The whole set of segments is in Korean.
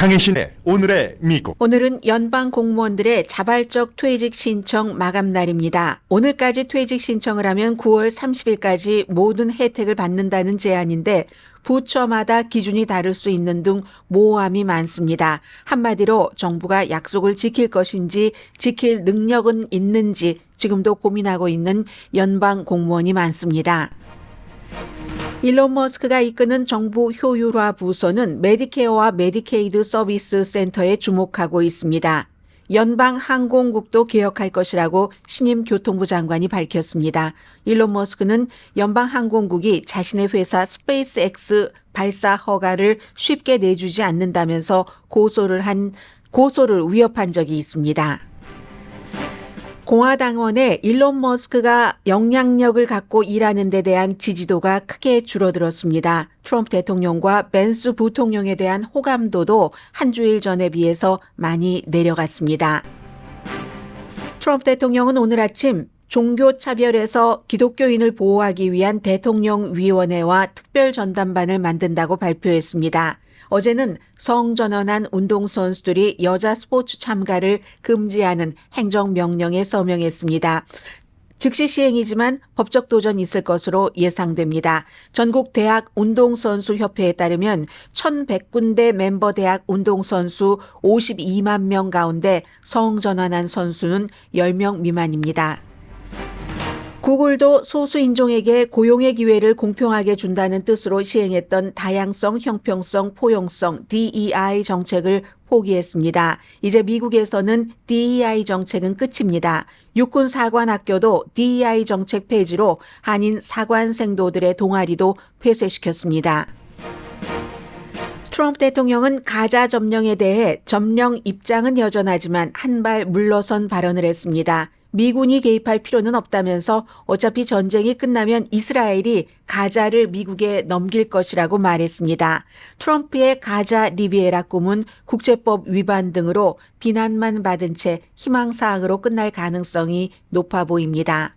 강혜신의 오늘의 미국. 오늘은 연방 공무원들의 자발적 퇴직 신청 마감 날입니다. 오늘까지 퇴직 신청을 하면 9월 30일까지 모든 혜택을 받는다는 제안인데 부처마다 기준이 다를 수 있는 등 모호함이 많습니다. 한마디로 정부가 약속을 지킬 것인지 지킬 능력은 있는지 지금도 고민하고 있는 연방 공무원이 많습니다. 일론 머스크가 이끄는 정부 효율화 부서는 메디케어와 메디케이드 서비스 센터에 주목하고 있습니다. 연방 항공국도 개혁할 것이라고 신임 교통부 장관이 밝혔습니다. 일론 머스크는 연방 항공국이 자신의 회사 스페이스X 발사 허가를 쉽게 내주지 않는다면서 고소를 위협한 적이 있습니다. 공화당원의 일론 머스크가 영향력을 갖고 일하는 데 대한 지지도가 크게 줄어들었습니다. 트럼프 대통령과 벤스 부통령에 대한 호감도도 한 주일 전에 비해서 많이 내려갔습니다. 트럼프 대통령은 오늘 아침 종교 차별에서 기독교인을 보호하기 위한 대통령위원회와 특별전담반을 만든다고 발표했습니다. 어제는 성전환한 운동선수들이 여자 스포츠 참가를 금지하는 행정명령에 서명했습니다. 즉시 시행이지만 법적 도전이 있을 것으로 예상됩니다. 전국 대학 운동선수협회에 따르면 1,100군데 멤버 대학 운동선수 52만 명 가운데 성전환한 선수는 10명 미만입니다. 구글도 소수인종에게 고용의 기회를 공평하게 준다는 뜻으로 시행했던 다양성, 형평성, 포용성 DEI 정책을 포기했습니다. 이제 미국에서는 DEI 정책은 끝입니다. 육군 사관학교도 DEI 정책 폐지로 한인 사관생도들의 동아리도 폐쇄시켰습니다. 트럼프 대통령은 가자 점령에 대해 점령 입장은 여전하지만 한 발 물러선 발언을 했습니다. 미군이 개입할 필요는 없다면서 어차피 전쟁이 끝나면 이스라엘이 가자를 미국에 넘길 것이라고 말했습니다. 트럼프의 가자 리비에라 꿈은 국제법 위반 등으로 비난만 받은 채 희망사항으로 끝날 가능성이 높아 보입니다.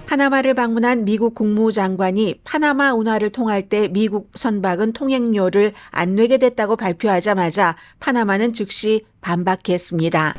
파나마를 방문한 미국 국무장관이 파나마 운하를 통할 때 미국 선박은 통행료를 안 내게 됐다고 발표하자마자 파나마는 즉시 반박했습니다.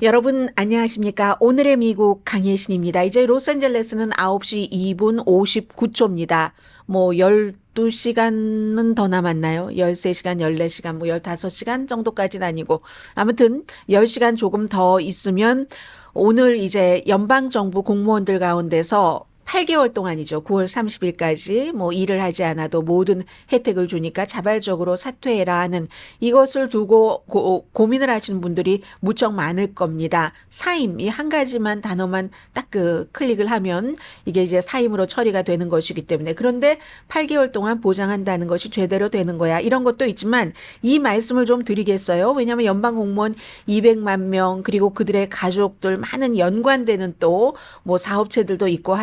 여러분 안녕하십니까? 오늘의 미국 강혜신입니다. 이제 로스앤젤레스는 9시 2분 59초입니다. 12시간은 더 남았나요? 13시간, 14시간, 15시간 정도까지는 아니고 아무튼 10시간 조금 더 있으면 오늘 이제 연방정부 공무원들 가운데서 8개월 동안이죠. 9월 30일까지 일을 하지 않아도 모든 혜택을 주니까 자발적으로 사퇴해라 하는 이것을 두고 고민을 하시는 분들이 무척 많을 겁니다. 사임, 이 한 가지만 단어만 딱 클릭을 하면 이게 이제 사임으로 처리가 되는 것이기 때문에 그런데 8개월 동안 보장한다는 것이 제대로 되는 거야. 이런 것도 있지만 이 말씀을 좀 드리겠어요. 왜냐하면 연방 공무원 200만 명 그리고 그들의 가족들 많은 연관되는 또 사업체들도 있고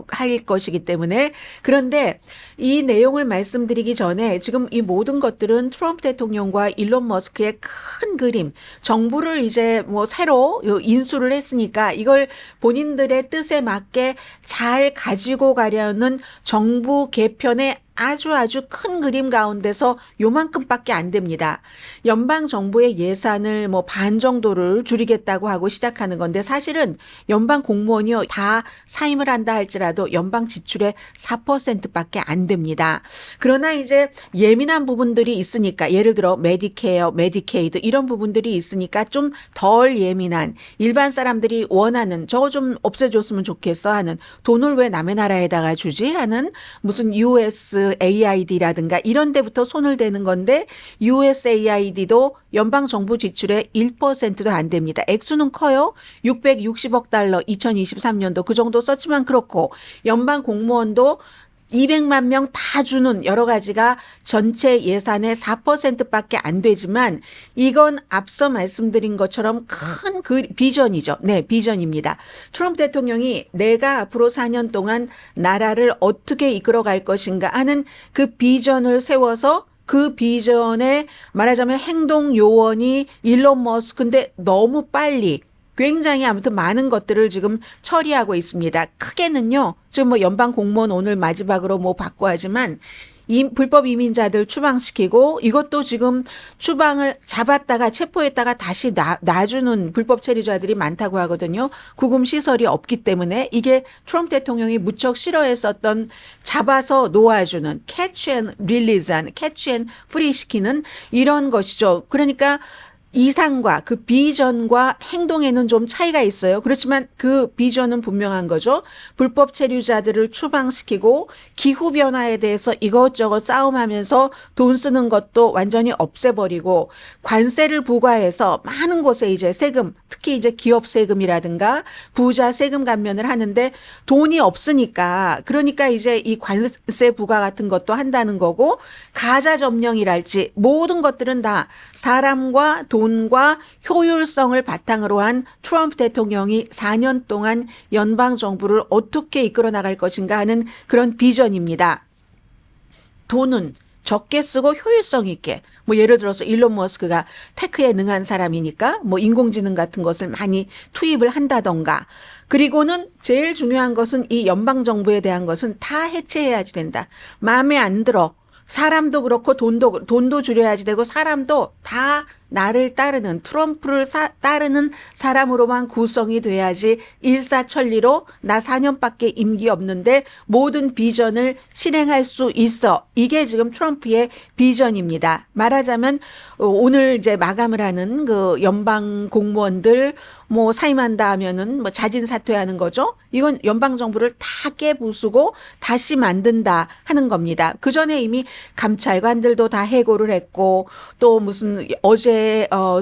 할 것이기 때문에 그런데 이 내용을 말씀드리기 전에 지금 이 모든 것들은 트럼프 대통령과 일론 머스크의 큰 그림, 정부를 이제 새로 인수를 했으니까 이걸 본인들의 뜻에 맞게 잘 가지고 가려는 정부 개편의 아주 큰 그림 가운데서 요만큼밖에 안 됩니다. 연방 정부의 예산을 반 정도를 줄이겠다고 하고 시작하는 건데 사실은 연방 공무원이요 다 사임을 한다 할지라도 연방 지출의 4%밖에 안 됩니다. 그러나 이제 예민한 부분들이 있으니까 예를 들어 메디케어, 메디케이드 이런 부분들이 있으니까 좀 덜 예민한 일반 사람들이 원하는 저거 좀 없애줬으면 좋겠어 하는 돈을 왜 남의 나라에다가 주지 하는 무슨 USAID라든가 이런 데부터 손을 대는 건데 USAID도 연방정부 지출의 1%도 안 됩니다. 액수는 커요. 660억 달러 2023년도 그 정도 썼지만 그렇고 연방 공무원도 200만 명 다 주는 여러 가지가 전체 예산의 4%밖에 안 되지만 이건 앞서 말씀드린 것처럼 큰 비전이죠. 네, 비전입니다. 트럼프 대통령이 내가 앞으로 4년 동안 나라를 어떻게 이끌어갈 것인가 하는 그 비전을 세워서 그 비전에 말하자면 행동 요원이 일론 머스크인데 너무 빨리 굉장히 아무튼 많은 것들을 지금 처리하고 있습니다. 크게는요. 지금 연방 공무원 오늘 마지막으로 받고 하지만 불법 이민자들 추방시키고 이것도 지금 추방을 잡았다가 체포했다가 다시 놔주는 불법 체류자들이 많다고 하거든요. 구금 시설이 없기 때문에 이게 트럼프 대통령이 무척 싫어했었던 잡아서 놓아주는 catch and release한 catch and free 시키는 이런 것이죠. 그러니까 이상과 그 비전과 행동에는 좀 차이가 있어요. 그렇지만 그 비전은 분명한 거죠. 불법 체류자들을 추방시키고 기후변화에 대해서 이것저것 싸움하면서 돈 쓰는 것도 완전히 없애버리고 관세를 부과해서 많은 곳에 이제 세금, 특히 이제 기업 세금이라든가 부자 세금 감면을 하는데 돈이 없으니까 그러니까 이제 이 관세 부과 같은 것도 한다는 거고 가자 점령이랄지 모든 것들은 다 사람과 돈과 효율성을 바탕으로 한 트럼프 대통령이 4년 동안 연방 정부를 어떻게 이끌어 나갈 것인가 하는 그런 비전입니다. 돈은 적게 쓰고 효율성 있게 뭐 예를 들어서 일론 머스크가 테크에 능한 사람이니까 뭐 인공지능 같은 것을 많이 투입을 한다던가 그리고는 제일 중요한 것은 이 연방 정부에 대한 것은 다 해체해야지 된다. 마음에 안 들어. 사람도 그렇고 돈도 줄여야지 되고 사람도 다 나를 따르는 트럼프를 따르는 사람으로만 구성이 돼야지 일사천리로 나 4년밖에 임기 없는데 모든 비전을 실행할 수 있어. 이게 지금 트럼프의 비전입니다. 말하자면 오늘 이제 마감을 하는 그 연방 공무원들 뭐 사임한다 하면은 뭐 자진 사퇴하는 거죠. 이건 연방 정부를 다 깨부수고 다시 만든다 하는 겁니다. 그 전에 이미 감찰관들도 다 해고를 했고 또 무슨 어제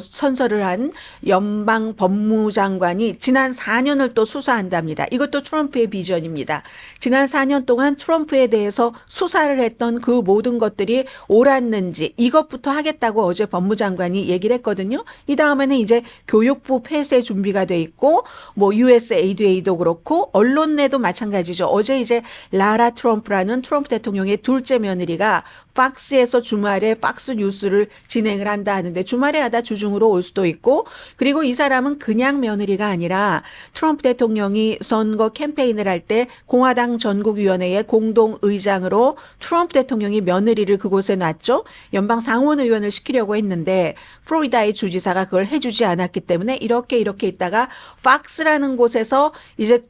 선서를 한 연방 법무장관이 지난 4년을 또 수사한답니다. 이것도 트럼프의 비전입니다. 지난 4년 동안 트럼프에 대해서 수사를 했던 그 모든 것들이 옳았는지 이것부터 하겠다고 어제 법무장관이 얘기를 했거든요. 이 다음에는 이제 교육부 폐쇄 준비가 돼 있고 뭐 USAID도 그렇고 언론 내도 마찬가지죠. 어제 이제 라라 트럼프라는 트럼프 대통령의 둘째 며느리가 팍스에서 주말에 팍스 뉴스를 진행을 한다 하는데 주말에 하다 주중으로 올 수도 있고 그리고 이 사람은 그냥 며느리가 아니라 트럼프 대통령이 선거 캠페인을 할 때 공화당 전국위원회의 공동의장으로 트럼프 대통령이 며느리를 그곳에 놨죠. 연방 상원의원을 시키려고 했는데 플로리다의 주지사가 그걸 해주지 않았기 때문에 이렇게 있다가 팍스라는 곳에서 이제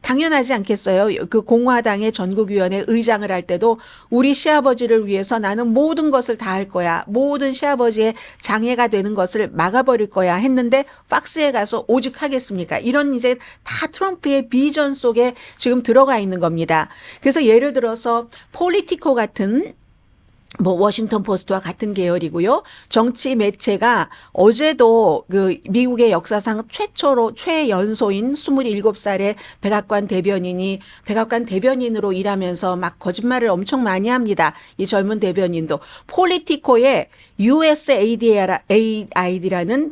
당연하지 않겠어요. 그 공화당의 전국위원회 의장을 할 때도 우리 시아버지를 위해서 나는 모든 것을 다 할 거야. 모든 시아버지의 장애가 되는 것을 막아버릴 거야 했는데 팍스에 가서 오직 하겠습니까? 이런 이제 다 트럼프의 비전 속에 지금 들어가 있는 겁니다. 그래서 예를 들어서 폴리티코 같은 뭐 워싱턴 포스트와 같은 계열이고요. 정치 매체가 어제도 그 미국의 역사상 최초로 최연소인 27살의 백악관 대변인이 백악관 대변인으로 일하면서 막 거짓말을 엄청 많이 합니다. 이 젊은 대변인도 폴리티코의 USAID라는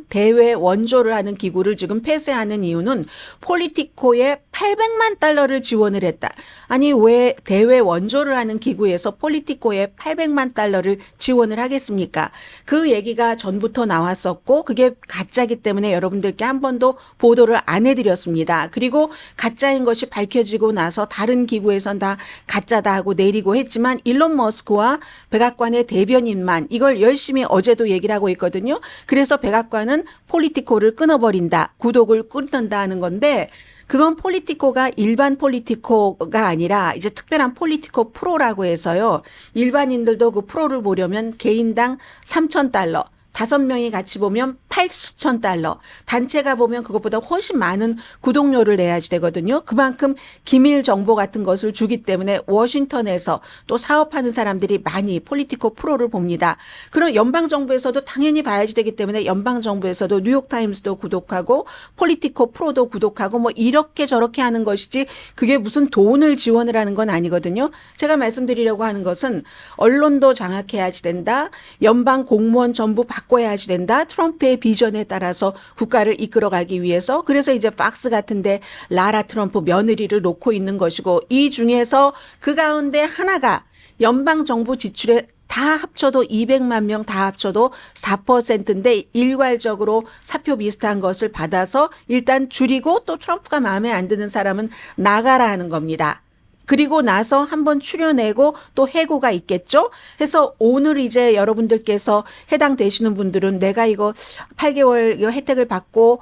대외 원조를 하는 기구를 지금 폐쇄하는 이유는 폴리티코에 800만 달러를 지원을 했다. 아니 왜 대외 원조를 하는 기구에서 폴리티코에 800만 달러를 지원을 하겠습니까? 그 얘기가 전부터 나왔었고 그게 가짜기 때문에 여러분들께 한 번도 보도를 안 해드렸습니다. 그리고 가짜인 것이 밝혀지고 나서 다른 기구에선 다 가짜다 하고 내리고 했지만 일론 머스크와 백악관의 대변인만 이걸 열심히 어제도 얘기를 하고 있거든요. 그래서 백악관은 폴리티코를 끊어버린다. 구독을 끊는다 하는 건데 그건 폴리티코가 일반 폴리티코가 아니라 이제 특별한 폴리티코 프로라고 해서요. 일반인들도 그 프로를 보려면 개인당 3,000달러. 5명이 같이 보면 8,000달러. 단체가 보면 그것보다 훨씬 많은 구독료를 내야지 되거든요. 그만큼 기밀 정보 같은 것을 주기 때문에 워싱턴에서 또 사업하는 사람들이 많이 폴리티코 프로를 봅니다. 그럼 연방정부에서도 당연히 봐야지 되기 때문에 연방정부에서도 뉴욕타임스도 구독하고 폴리티코 프로도 구독하고 뭐 이렇게 저렇게 하는 것이지 그게 무슨 돈을 지원을 하는 건 아니거든요. 제가 말씀드리려고 하는 것은 언론도 장악해야지 된다. 연방 공무원 전부 바꿔야지 된다. 트럼프의 비전에 따라서 국가를 이끌어가기 위해서 그래서 이제 팍스 같은데 라라 트럼프 며느리를 놓고 있는 것이고 이 중에서 그 가운데 하나가 연방 정부 지출에 다 합쳐도 200만 명 다 합쳐도 4%인데 일괄적으로 사표 비슷한 것을 받아서 일단 줄이고 또 트럼프가 마음에 안 드는 사람은 나가라 하는 겁니다. 그리고 나서 한번 추려내고 또 해고가 있겠죠. 해서 오늘 이제 여러분들께서 해당되시는 분들은 내가 이거 8개월 이거 혜택을 받고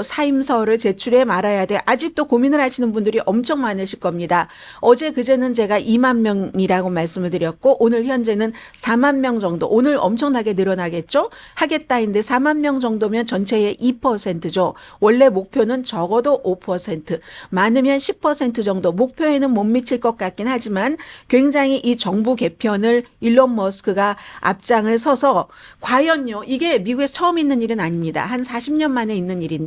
사임서를 제출해 말아야 돼. 아직도 고민을 하시는 분들이 엄청 많으실 겁니다. 어제 그제는 제가 2만 명이라고 말씀을 드렸고 오늘 현재는 4만 명 정도. 오늘 엄청나게 늘어나겠죠. 하겠다인데 4만 명 정도면 전체의 2%죠. 원래 목표는 적어도 5%, 많으면 10% 정도. 목표에는 못 미칠 것 같긴 하지만 굉장히 이 정부 개편을 일론 머스크가 앞장을 서서 과연요. 이게 미국에서 처음 있는 일은 아닙니다. 한 40년 만에 있는 일인데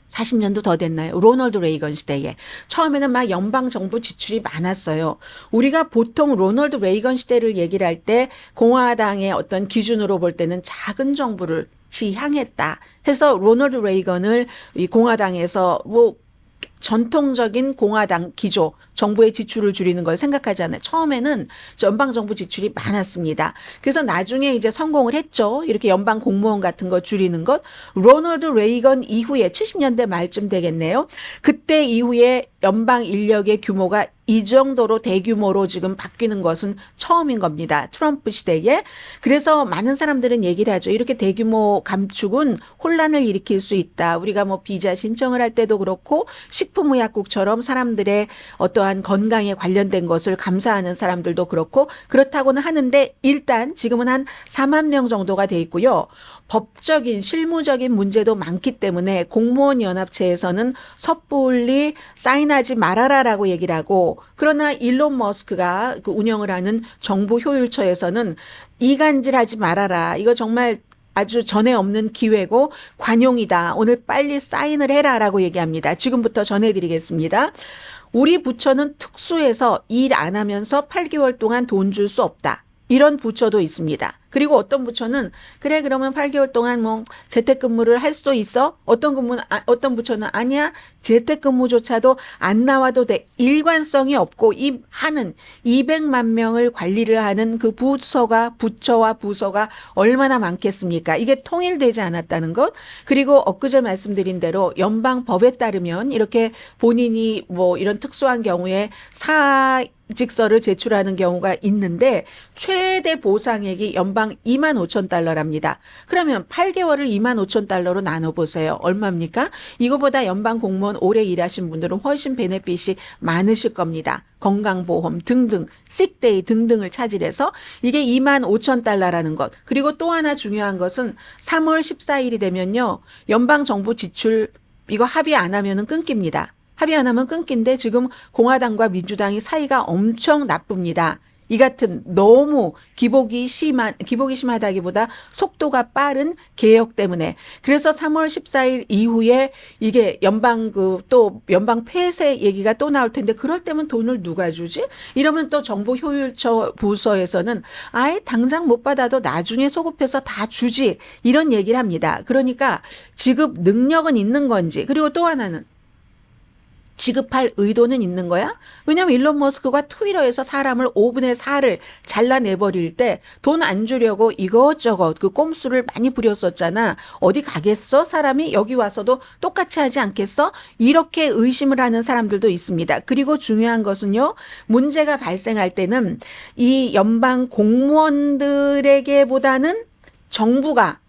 40년도 더 됐나요? 로널드 레이건 시대에. 처음에는 막 연방정부 지출이 많았어요. 우리가 보통 로널드 레이건 시대를 얘기를 할 때 공화당의 어떤 기준으로 볼 때는 작은 정부를 지향했다 해서 로널드 레이건을 이 공화당에서 뭐 전통적인 공화당 기조, 정부의 지출을 줄이는 걸 생각하잖아요. 처음에는 연방정부 지출이 많았습니다. 그래서 나중에 이제 성공을 했죠. 이렇게 연방 공무원 같은 거 줄이는 것. 로널드 레이건 이후에 70년대 말쯤 되겠네요. 그때 이후에 연방 인력의 규모가 이 정도로 대규모로 지금 바뀌는 것은 처음인 겁니다. 트럼프 시대에. 그래서 많은 사람들은 얘기를 하죠. 이렇게 대규모 감축은 혼란을 일으킬 수 있다. 우리가 뭐 비자 신청을 할 때도 그렇고 식품의약국처럼 사람들의 어떠한 건강에 관련된 것을 감사하는 사람들도 그렇고 그렇다고는 하는데 일단 지금은 한 4만 명 정도가 돼 있고요. 법적인 실무적인 문제도 많기 때문에 공무원 연합체에서는 섣불리 사인하지 말아라라고 얘기를 하고 그러나 일론 머스크가 그 운영을 하는 정부 효율처에서는 이간질하지 말아라. 이거 정말 아주 전에 없는 기회고 관용이다. 오늘 빨리 사인을 해라라고 얘기합니다. 지금부터 전해드리겠습니다. 우리 부처는 특수해서 일 안 하면서 8개월 동안 돈 줄 수 없다. 이런 부처도 있습니다. 그리고 어떤 부처는 그래 그러면 8개월 동안 뭐 재택근무를 할 수도 있어. 어떤 부처는 아니야. 재택근무조차도 안 나와도 돼. 일관성이 없고 이 하는 200만 명을 관리를 하는 그 부처와 부서가 얼마나 많겠습니까? 이게 통일되지 않았다는 것. 그리고 엊그제 말씀드린 대로 연방법에 따르면 이렇게 본인이 뭐 이런 특수한 경우에 직서를 제출하는 경우가 있는데 최대 보상액이 연방 2만 5천 달러랍니다. 그러면 8개월을 2만 5천 달러로 나눠보세요. 얼마입니까? 이거보다 연방 공무원 오래 일하신 분들은 훨씬 베네핏이 많으실 겁니다. 건강보험 등등, 식데이 등등을 차지해서 이게 2만 5천 달러라는 것. 그리고 또 하나 중요한 것은 3월 14일이 되면요. 연방정부 지출 이거 합의 안 하면은 끊깁니다. 합의 안 하면 끊긴데 지금 공화당과 민주당이 사이가 엄청 나쁩니다. 이 같은 너무 기복이 심하다기보다 속도가 빠른 개혁 때문에. 그래서 3월 14일 이후에 이게 연방 폐쇄 얘기가 또 나올 텐데 그럴 때면 돈을 누가 주지? 이러면 또 정부 효율처 부서에서는 아예 당장 못 받아도 나중에 소급해서 다 주지. 이런 얘기를 합니다. 그러니까 지급 능력은 있는 건지. 그리고 또 하나는 지급할 의도는 있는 거야? 왜냐하면 일론 머스크가 트위터에서 사람을 5분의 4를 잘라내버릴 때 돈 안 주려고 이것저것 그 꼼수를 많이 부렸었잖아. 어디 가겠어? 사람이 여기 와서도 똑같이 하지 않겠어? 이렇게 의심을 하는 사람들도 있습니다. 그리고 중요한 것은요. 문제가 발생할 때는 이 연방 공무원들에게보다는 정부가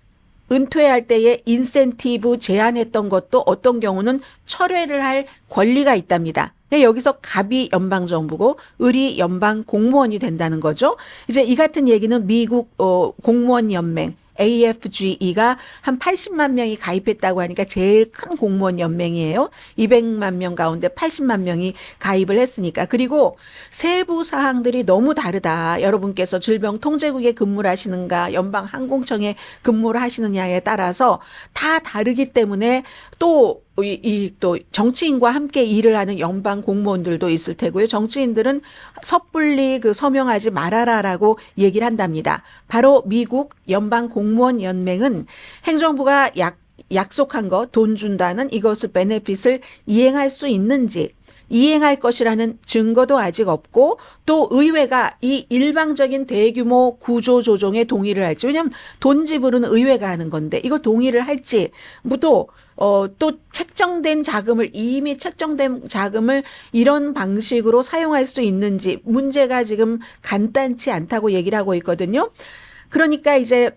은퇴할 때에 인센티브 제한했던 것도 어떤 경우는 철회를 할 권리가 있답니다. 여기서 갑이 연방정부고 을이 연방 공무원이 된다는 거죠. 이제 이 같은 얘기는 미국 공무원 연맹 AFGE가 한 80만 명이 가입했다고 하니까 제일 큰 공무원 연맹이에요. 200만 명 가운데 80만 명이 가입을 했으니까. 그리고 세부 사항들이 너무 다르다. 여러분께서 질병통제국에 근무를 하시는가 연방항공청에 근무를 하시느냐에 따라서 다 다르기 때문에 또 정치인과 함께 일을 하는 연방 공무원들도 있을 테고요. 정치인들은 섣불리 서명하지 말아라라고 얘기를 한답니다. 바로 미국 연방 공무원 연맹은 행정부가 약속한 거 돈 준다는 이것을 베네핏을 이행할 수 있는지 이행할 것이라는 증거도 아직 없고 또 의회가 이 일방적인 대규모 구조 조정에 동의를 할지 왜냐하면 돈 지불은 의회가 하는 건데 이거 동의를 할지 또 책정된 자금을 이미 책정된 자금을 이런 방식으로 사용할 수 있는지 문제가 지금 간단치 않다고 얘기를 하고 있거든요. 그러니까 이제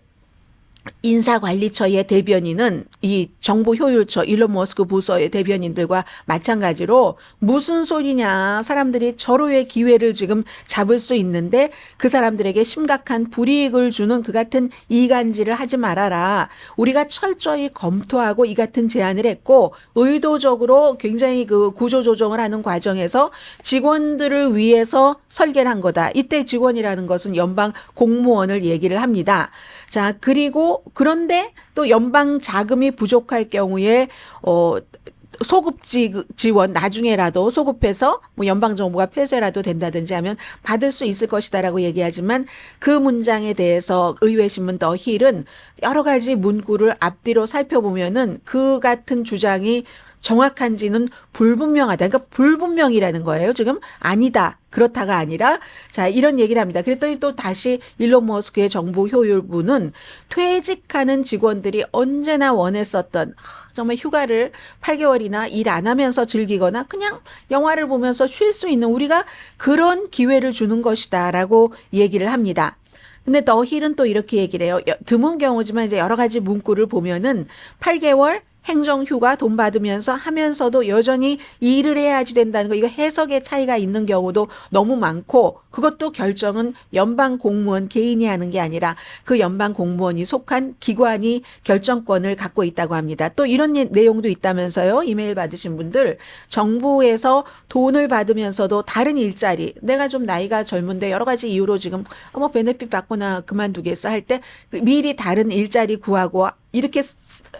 인사관리처의 대변인은 이 정보효율처 일론 머스크 부서의 대변인들과 마찬가지로 무슨 소리냐 사람들이 절호의 기회를 지금 잡을 수 있는데 그 사람들에게 심각한 불이익을 주는 그 같은 이간질을 하지 말아라. 우리가 철저히 검토하고 이 같은 제안을 했고 의도적으로 굉장히 그 구조조정을 하는 과정에서 직원들을 위해서 설계를 한 거다. 이때 직원이라는 것은 연방 공무원을 얘기를 합니다. 자, 그런데 또 연방 자금이 부족할 경우에 소급 지원 나중에라도 소급해서 뭐 연방 정부가 폐쇄라도 된다든지 하면 받을 수 있을 것이다라고 얘기하지만 그 문장에 대해서 의회 신문 더 힐은 여러 가지 문구를 앞뒤로 살펴보면은 그 같은 주장이 정확한지는 불분명하다. 그러니까 불분명이라는 거예요. 지금 아니다. 그렇다가 아니라 자 이런 얘기를 합니다. 그랬더니 또 다시 일론 머스크의 정보 효율부는 퇴직하는 직원들이 언제나 원했었던 정말 휴가를 8개월이나 일 안 하면서 즐기거나 그냥 영화를 보면서 쉴 수 있는 우리가 그런 기회를 주는 것이다라고 얘기를 합니다. 근데 더 힐은 또 이렇게 얘기를 해요. 드문 경우지만 이제 여러 가지 문구를 보면은 8개월 행정휴가 돈 받으면서 하면서도 여전히 일을 해야지 된다는 거 이거 해석의 차이가 있는 경우도 너무 많고 그것도 결정은 연방 공무원 개인이 하는 게 아니라 그 연방 공무원이 속한 기관이 결정권을 갖고 있다고 합니다. 또 이런 내용도 있다면서요. 이메일 받으신 분들 정부에서 돈을 받으면서도 다른 일자리 내가 좀 나이가 젊은데 여러 가지 이유로 지금 뭐 베네핏 받거나 그만두겠어 할 때 미리 다른 일자리 구하고 이렇게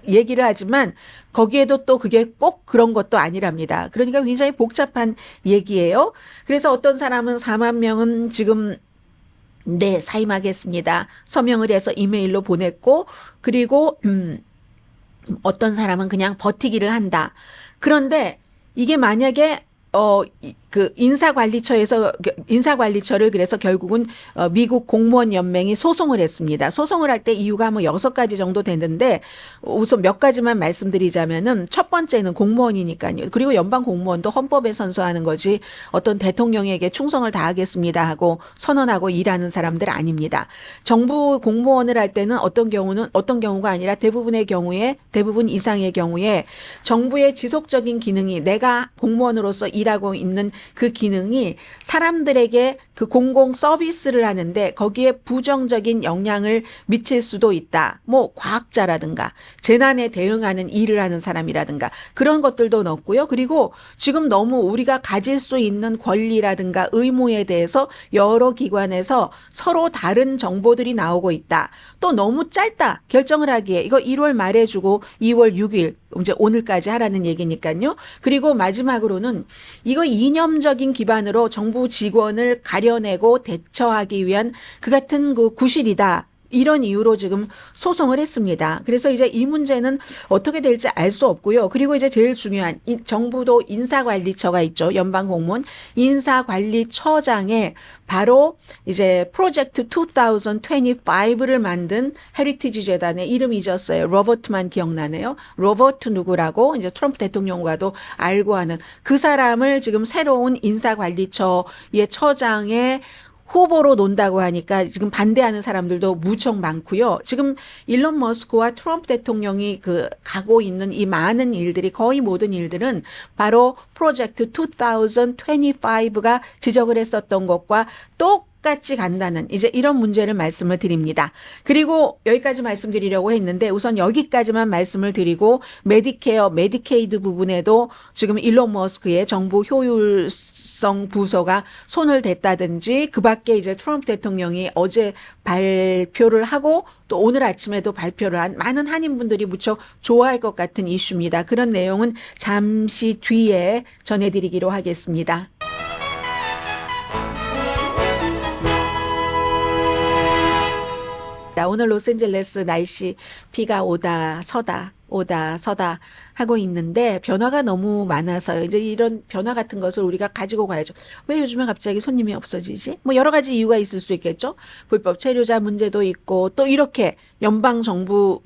얘기를 하지만 거기에도 또 그게 꼭 그런 것도 아니랍니다. 그러니까 굉장히 복잡한 얘기예요. 그래서 어떤 사람은 4만 명은 지금 네, 사임하겠습니다. 서명을 해서 이메일로 보냈고 그리고 어떤 사람은 그냥 버티기를 한다. 그런데 이게 만약에 그 인사관리처를 그래서 결국은 미국 공무원 연맹이 소송을 했습니다. 소송을 할 때 이유가 뭐 6가지 정도 됐는데 우선 몇 가지만 말씀드리자면은 첫 번째는 공무원이니까요. 그리고 연방 공무원도 헌법에 선서하는 거지 어떤 대통령에게 충성을 다하겠습니다 하고 선언하고 일하는 사람들 아닙니다. 정부 공무원을 할 때는 어떤 경우가 아니라 대부분 이상의 경우에 정부의 지속적인 기능이 내가 공무원으로서 일하고 있는 그 기능이 사람들에게 그 공공 서비스를 하는데 거기에 부정적인 영향을 미칠 수도 있다. 뭐 과학자라든가 재난에 대응하는 일을 하는 사람이라든가 그런 것들도 넣고요. 그리고 지금 너무 우리가 가질 수 있는 권리라든가 의무에 대해서 여러 기관에서 서로 다른 정보들이 나오고 있다. 또 너무 짧다. 결정을 하기에 이거 1월 말에 주고 2월 6일 이제 오늘까지 하라는 얘기니까요. 그리고 마지막으로는 이거 이념적인 기반으로 정부 직원을 가려내고 대처하기 위한 그 같은 그 구실이다. 이런 이유로 지금 소송을 했습니다. 그래서 이제 이 문제는 어떻게 될지 알 수 없고요. 그리고 이제 제일 중요한 정부도 인사관리처가 있죠. 연방공무원 인사관리처장에 바로 이제 프로젝트 2025를 만든 헤리티지 재단의 이름 잊었어요. 로버트만 기억나네요. 로버트 누구라고 이제 트럼프 대통령과도 알고 하는 그 사람을 지금 새로운 인사관리처의 처장에 후보로 논다고 하니까 지금 반대하는 사람들도 무척 많고요. 지금 일론 머스크와 트럼프 대통령이 가고 있는 이 많은 일들이 거의 모든 일들은 바로 프로젝트 2025가 지적을 했었던 것과 똑같이 간다는 이제 이런 문제를 말씀을 드립니다. 그리고 여기까지 말씀드리려고 했는데 우선 여기까지만 말씀을 드리고 메디케어, 메디케이드 부분에도 지금 일론 머스크의 정보 효율성 부서가 손을 댔다든지 그 밖에 이제 트럼프 대통령이 어제 발표를 하고 또 오늘 아침에도 발표를 한 많은 한인분들이 무척 좋아할 것 같은 이슈입니다. 그런 내용은 잠시 뒤에 전해드리기로 하겠습니다. 오늘 로스앤젤레스 날씨 비가 오다 서다 오다 서다 하고 있는데 변화가 너무 많아서요. 이제 이런 변화 같은 것을 우리가 가지고 가야죠. 왜 요즘에 갑자기 손님이 없어지지? 뭐 여러 가지 이유가 있을 수 있겠죠. 불법 체류자 문제도 있고 또 이렇게 연방정부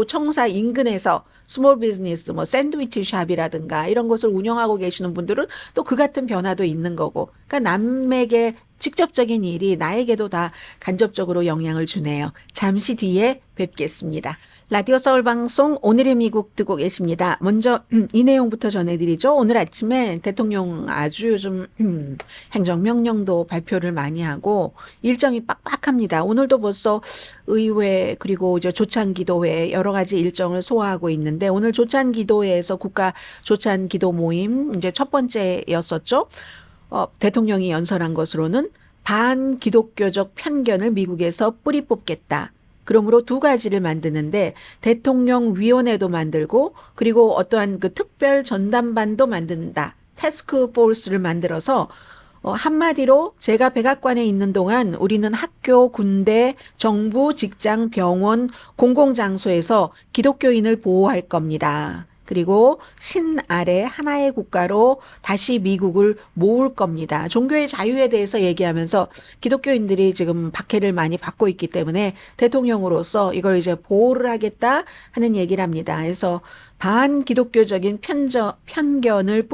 청사 인근에서 스몰 비즈니스 뭐 샌드위치 샵이라든가 이런 것을 운영하고 계시는 분들은 또 그 같은 변화도 있는 거고. 그러니까 남에게 직접적인 일이 나에게도 다 간접적으로 영향을 주네요. 잠시 뒤에 뵙겠습니다. 라디오 서울 방송 오늘의 미국 듣고 계십니다. 먼저 이 내용부터 전해드리죠. 오늘 아침에 대통령 아주 요즘 행정명령도 발표를 많이 하고 일정이 빡빡합니다. 오늘도 벌써 의회 그리고 이제 조찬기도회 여러 가지 일정을 소화하고 있는데 오늘 조찬기도회에서 국가 조찬기도 모임 이제 첫 번째였었죠. 대통령이 연설한 것으로는 반기독교적 편견을 미국에서 뿌리 뽑겠다. 그러므로 두 가지를 만드는데 대통령 위원회도 만들고 그리고 어떠한 그 특별 전담반도 만든다. 태스크 포스를 만들어서 한마디로 제가 백악관에 있는 동안 우리는 학교, 군대, 정부, 직장, 병원, 공공장소에서 기독교인을 보호할 겁니다. 그리고 신 아래 하나의 국가로 다시 미국을 모을 겁니다. 종교의 자유에 대해서 얘기하면서 기독교인들이 지금 박해를 많이 받고 있기 때문에 대통령으로서 이걸 이제 보호를 하겠다 하는 얘기를 합니다. 그래서 반기독교적인 편견을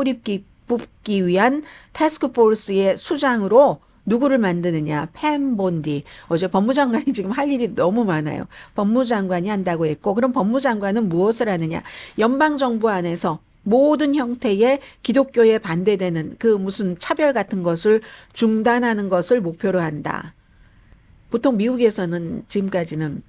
뽑기 위한 태스크포스의 수장으로 누구를 만드느냐? 팸 본디. 어제 법무장관이 지금 할 일이 너무 많아요. 법무장관이 한다고 했고 그럼 법무장관은 무엇을 하느냐? 연방정부 안에서 모든 형태의 기독교에 반대되는 그 무슨 차별 같은 것을 중단하는 것을 목표로 한다. 보통 미국에서는 지금까지는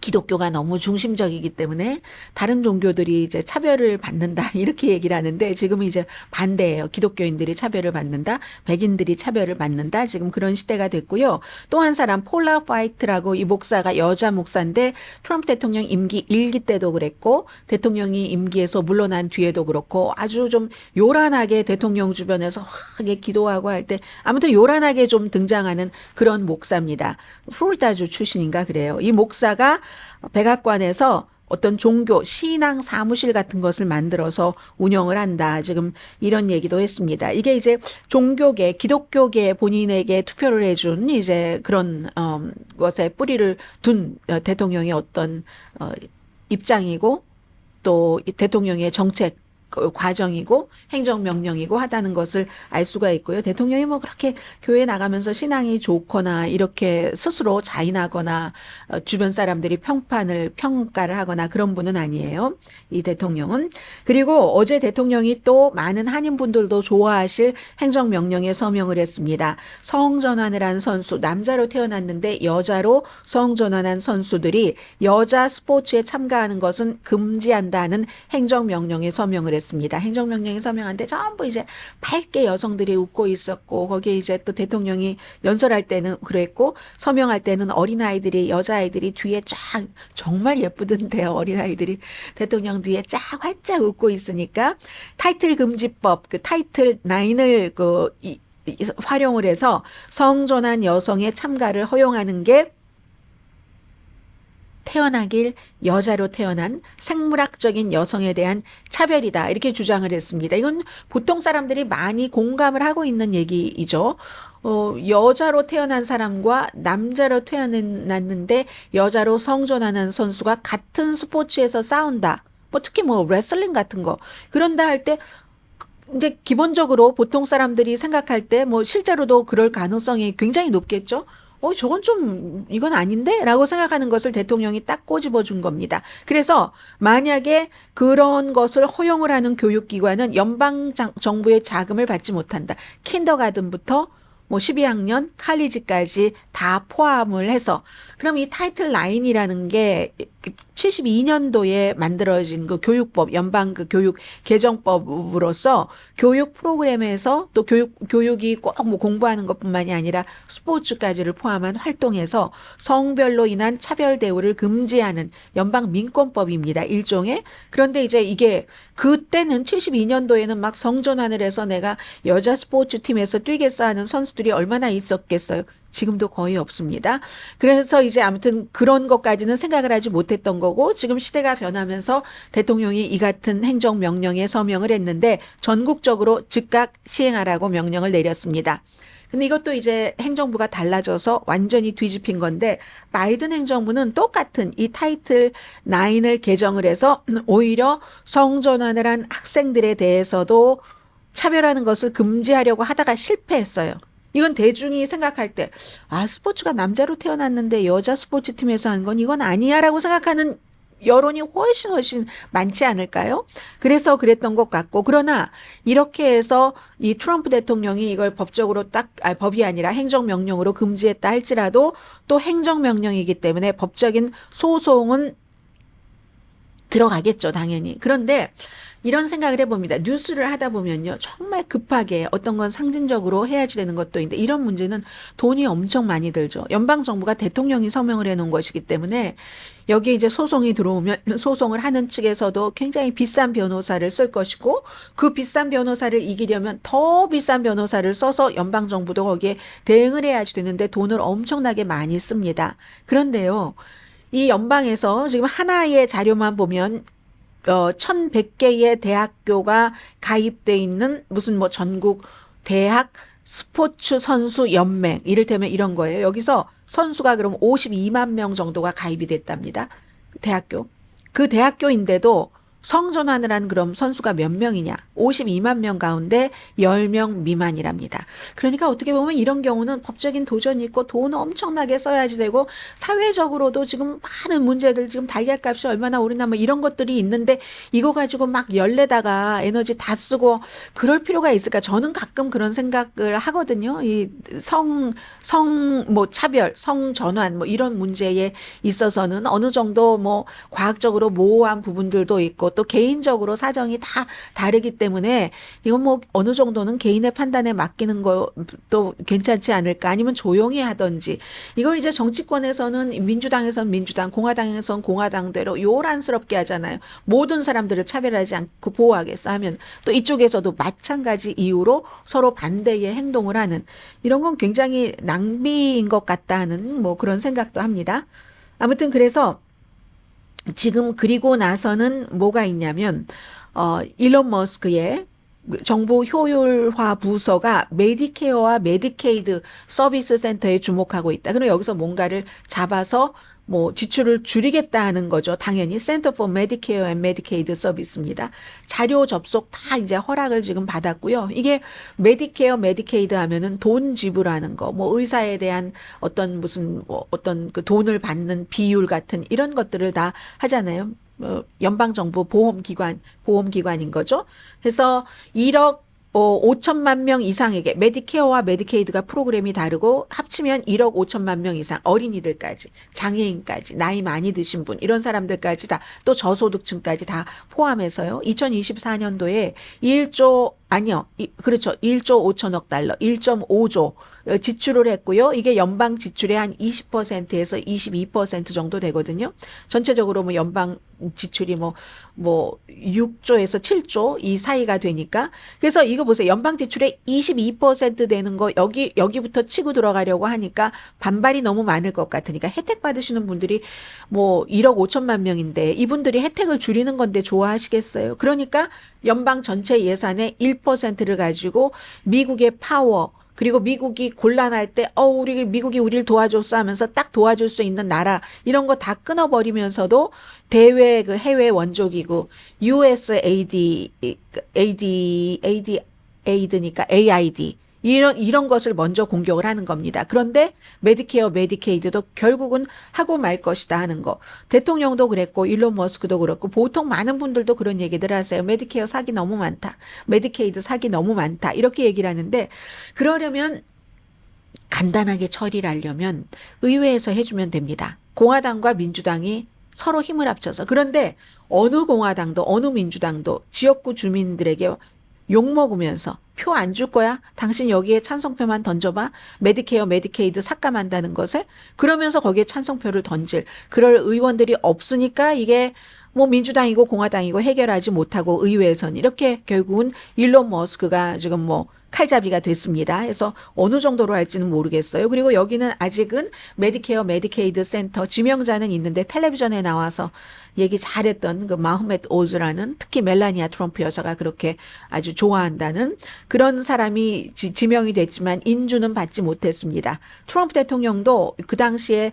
기독교가 너무 중심적이기 때문에 다른 종교들이 이제 차별을 받는다 이렇게 얘기를 하는데 지금은 이제 반대예요. 기독교인들이 차별을 받는다. 백인들이 차별을 받는다. 지금 그런 시대가 됐고요. 또 한 사람 폴라 파이트라고 이 목사가 여자 목사인데 트럼프 대통령 임기 1기 때도 그랬고 대통령이 임기에서 물러난 뒤에도 그렇고 아주 좀 요란하게 대통령 주변에서 하게 기도하고 할 때 아무튼 요란하게 좀 등장하는 그런 목사입니다. 플로리다주 출신인가 그래요. 이 목사가 백악관에서 어떤 종교, 신앙 사무실 같은 것을 만들어서 운영을 한다. 지금 이런 얘기도 했습니다. 이게 이제 종교계, 기독교계 본인에게 투표를 해준 이제 그런 것에 뿌리를 둔 대통령의 어떤 입장이고 또 대통령의 정책 과정이고 행정명령이고 하다는 것을 알 수가 있고요. 대통령이 뭐 그렇게 교회 나가면서 신앙이 좋거나 이렇게 스스로 자인하거나 주변 사람들이 평가를 하거나 그런 분은 아니에요. 이 대통령은. 그리고 어제 대통령이 또 많은 한인분들도 좋아하실 행정명령에 서명을 했습니다. 성전환을 한 선수, 남자로 태어났는데 여자로 성전환한 선수들이 여자 스포츠에 참가하는 것은 금지한다는 행정명령에 서명을 했습니다. 행정명령에 서명한데 전부 이제 밝게 여성들이 웃고 있었고 거기에 이제 또 대통령이 연설할 때는 그랬고 서명할 때는 어린아이들이 여자아이들이 뒤에 쫙 정말 예쁘던데요. 어린아이들이 대통령 뒤에 쫙 활짝 웃고 있으니까 타이틀 금지법 그 타이틀 9을 활용을 해서 성전환 여성의 참가를 허용하는 게 태어나길 여자로 태어난 생물학적인 여성에 대한 차별이다. 이렇게 주장을 했습니다. 이건 보통 사람들이 많이 공감을 하고 있는 얘기이죠. 여자로 태어난 사람과 남자로 태어났는데 여자로 성전환한 선수가 같은 스포츠에서 싸운다. 뭐 특히 뭐 레슬링 같은 거. 그런다 할 때 이제 기본적으로 보통 사람들이 생각할 때 뭐 실제로도 그럴 가능성이 굉장히 높겠죠. 저건 좀, 이건 아닌데? 라고 생각하는 것을 대통령이 딱 꼬집어 준 겁니다. 그래서 만약에 그런 것을 허용을 하는 교육기관은 연방정부의 자금을 받지 못한다. 킨더가든부터 뭐 12학년, 칼리지까지 다 포함을 해서. 그럼 이 타이틀 9이라는 게 72년도에 만들어진 그 교육법, 연방 그 교육 개정법으로서 교육 프로그램에서 또 교육이 꼭 뭐 공부하는 것뿐만이 아니라 스포츠까지를 포함한 활동에서 성별로 인한 차별 대우를 금지하는 연방 민권법입니다. 일종의. 그런데 이제 이게 그때는 72년도에는 막 성전환을 해서 내가 여자 스포츠 팀에서 뛰겠어 하는 선수들이 얼마나 있었겠어요. 지금도 거의 없습니다. 그래서 이제 아무튼 그런 것까지는 생각을 하지 못했던 거고 지금 시대가 변하면서 대통령이 이 같은 행정명령에 서명을 했는데 전국적으로 즉각 시행하라고 명령을 내렸습니다. 근데 이것도 이제 행정부가 달라져서 완전히 뒤집힌 건데 바이든 행정부는 똑같은 이 타이틀 9을 개정을 해서 오히려 성전환을 한 학생들에 대해서도 차별하는 것을 금지하려고 하다가 실패했어요. 이건 대중이 생각할 때, 아, 스포츠가 남자로 태어났는데 여자 스포츠팀에서 한 건 이건 아니야 라고 생각하는 여론이 훨씬 많지 않을까요? 그래서 그랬던 것 같고, 그러나 이렇게 해서 이 트럼프 대통령이 이걸 법적으로 법이 아니라 행정명령으로 금지했다 할지라도 또 행정명령이기 때문에 법적인 소송은 들어가겠죠, 당연히. 그런데 이런 생각을 해봅니다. 뉴스를 하다 보면요. 정말 급하게 어떤 건 상징적으로 해야지 되는 것도 있는데 이런 문제는 돈이 엄청 많이 들죠. 연방정부가 대통령이 서명을 해놓은 것이기 때문에 여기에 이제 소송이 들어오면 소송을 하는 측에서도 굉장히 비싼 변호사를 쓸 것이고 그 비싼 변호사를 이기려면 더 비싼 변호사를 써서 연방정부도 거기에 대응을 해야지 되는데 돈을 엄청나게 많이 씁니다. 그런데요. 이 연방에서 지금 하나의 자료만 보면 1,100개의 대학교가 가입돼 있는 무슨 뭐 전국 대학 스포츠 선수 연맹 이를테면 이런 거예요. 여기서 선수가 그럼 52만 명 정도가 가입이 됐답니다. 대학교. 그 대학교인데도 성전환을 한 그럼 선수가 몇 명이냐? 52만 명 가운데 10명 미만이랍니다. 그러니까 어떻게 보면 이런 경우는 법적인 도전이 있고 돈을 엄청나게 써야지 되고 사회적으로도 지금 많은 문제들 지금 달걀값이 얼마나 오르나 뭐 이런 것들이 있는데 이거 가지고 막 열내다가 에너지 다 쓰고 그럴 필요가 있을까? 저는 가끔 그런 생각을 하거든요. 이 뭐 차별, 성전환 뭐 이런 문제에 있어서는 어느 정도 뭐 과학적으로 모호한 부분들도 있고 또 개인적으로 사정이 다 다르기 때문에 이건 뭐 어느 정도는 개인의 판단에 맡기는 것도 괜찮지 않을까 아니면 조용히 하든지 이걸 이제 정치권에서는 민주당에서는 민주당, 공화당에서는 공화당대로 요란스럽게 하잖아요. 모든 사람들을 차별하지 않고 보호하겠어 하면 또 이쪽에서도 마찬가지 이유로 서로 반대의 행동을 하는 이런 건 굉장히 낭비인 것 같다 하는 뭐 그런 생각도 합니다. 아무튼 그래서 지금 그리고 나서는 뭐가 있냐면 일론 머스크의 정부 효율화 부서가 메디케어와 메디케이드 서비스 센터에 주목하고 있다. 그럼 여기서 뭔가를 잡아서 뭐 지출을 줄이겠다 하는 거죠. 당연히 Center for Medicare and Medicaid 서비스입니다. 자료 접속 다 이제 허락을 지금 받았고요. 이게 메디케어, 메디케이드 하면은 돈 지불하는 거, 뭐 의사에 대한 어떤 무슨 뭐 어떤 그 돈을 받는 비율 같은 이런 것들을 다 하잖아요. 연방정부 보험기관인 거죠. 그래서 1억 5천만 명 이상에게 메디케어와 메디케이드가 프로그램이 다르고 합치면 1억 5천만 명 이상 어린이들까지 장애인까지 나이 많이 드신 분 이런 사람들까지 다 또 저소득층까지 다 포함해서요. 2024년도에 1조 5천억 달러 1.5조 지출을 했고요. 이게 연방 지출의 한 20%에서 22% 정도 되거든요. 전체적으로 뭐 연방 지출이 뭐 6조에서 7조 이 사이가 되니까. 그래서 이거 보세요. 연방 지출의 22% 되는 거 여기부터 치고 들어가려고 하니까 반발이 너무 많을 것 같으니까 혜택 받으시는 분들이 뭐 1억 5천만 명인데 이분들이 혜택을 줄이는 건데 좋아하시겠어요? 그러니까 연방 전체 예산의 1%를 가지고 미국의 파워 그리고 미국이 곤란할 때 미국이 우리를 도와줬어 하면서 딱 도와줄 수 있는 나라 이런 거 다 끊어버리면서도 대외 그 해외 원조기구 USAID니까 AID 이런 것을 먼저 공격을 하는 겁니다. 그런데 메디케어, 메디케이드도 결국은 하고 말 것이다 하는 거. 대통령도 그랬고 일론 머스크도 그렇고 보통 많은 분들도 그런 얘기들 하세요. 메디케어 사기 너무 많다. 메디케이드 사기 너무 많다. 이렇게 얘기를 하는데 그러려면 간단하게 처리를 하려면 의회에서 해주면 됩니다. 공화당과 민주당이 서로 힘을 합쳐서. 그런데 어느 공화당도 어느 민주당도 지역구 주민들에게 욕먹으면서 표 안 줄 거야? 당신 여기에 찬성표만 던져봐. 메디케어, 메디케이드 삭감한다는 것에 그러면서 거기에 찬성표를 던질 그럴 의원들이 없으니까 이게 뭐 민주당이고 공화당이고 해결하지 못하고 의회에서는 이렇게 결국은 일론 머스크가 지금 뭐 칼잡이가 됐습니다. 그래서 어느 정도로 할지는 모르겠어요. 그리고 여기는 아직은 메디케어, 메디케이드 센터 지명자는 있는데 텔레비전에 나와서 얘기 잘했던 그 마흐멧 오즈라는 특히 멜라니아 트럼프 여사가 그렇게 아주 좋아한다는 그런 사람이 지명이 됐지만 인준은 받지 못했습니다. 트럼프 대통령도 그 당시에